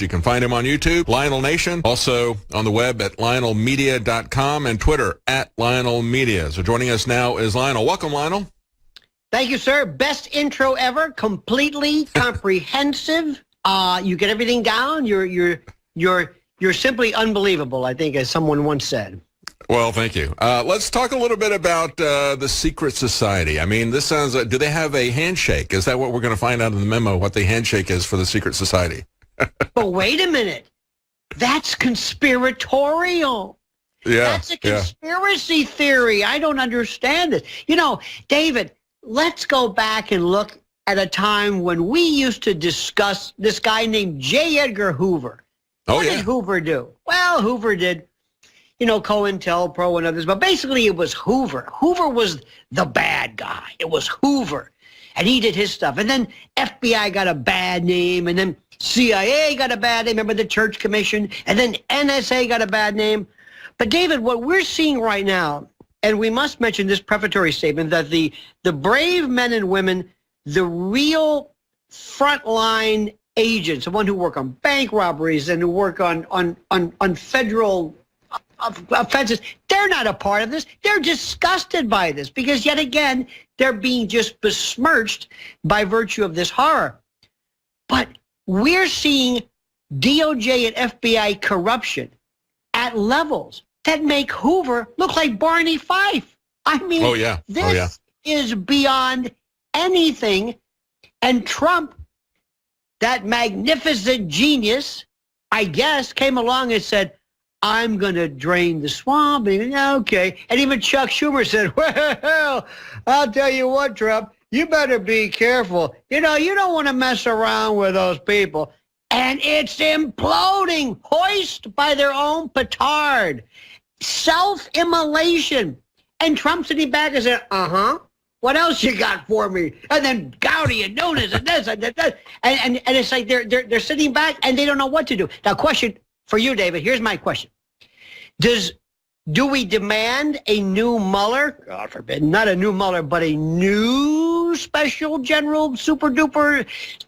You can find him on YouTube, Lionel Nation, also on the web at lionelmedia.com and Twitter at Lionel Media. So joining us now is Lionel. Welcome, Lionel. Thank you, sir. Best intro ever. Completely comprehensive. You get everything down. You're simply unbelievable, I think, as someone once said. Well, thank you. Let's talk a little bit about the secret society. I mean, this sounds like, do they have a handshake? Is that what we're going to find out in the memo, what the handshake is for the secret society? But wait a minute. That's conspiratorial. Yeah, that's a conspiracy theory. I don't understand it. You know, David, let's go back and look at a time when we used to discuss this guy named J. Edgar Hoover. What did Hoover do? Well, Hoover did, you know, COINTELPRO and others, but basically it was Hoover. Hoover was the bad guy. It was Hoover, and he did his stuff. And then FBI got a bad name, and then CIA got a bad name, remember the Church Commission, and then NSA got a bad name. But David, what we're seeing right now, and we must mention this prefatory statement, that the brave men and women, the real frontline agents, the one who work on bank robberies and who work on federal offenses, they're not a part of this. They're disgusted by this because, yet again, they're being just besmirched by virtue of this horror. But we're seeing DOJ and FBI corruption at levels that make Hoover look like Barney Fife. I mean, this is beyond anything. And Trump, that magnificent genius, I guess, came along and said, I'm going to drain the swamp. And, okay. And even Chuck Schumer said, well, I'll tell you what, Trump, you better be careful. You know, you don't want to mess around with those people. And it's imploding, hoist by their own petard. Self-immolation. And Trump sitting back and said, what else you got for me? And then Gowdy and Nunes and this and that. And it's like they're sitting back and they don't know what to do. Now, question for you, David. Here's my question. Do we demand a new Mueller? God forbid, not a new Mueller, but a new special general super duper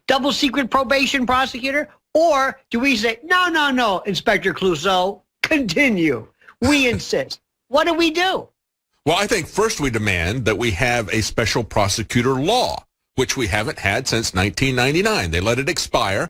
double secret probation prosecutor? Or do we say, no, Inspector Clouseau, continue. We insist. What do we do? Well, I think first we demand that we have a special prosecutor law, which we haven't had since 1999. They let it expire.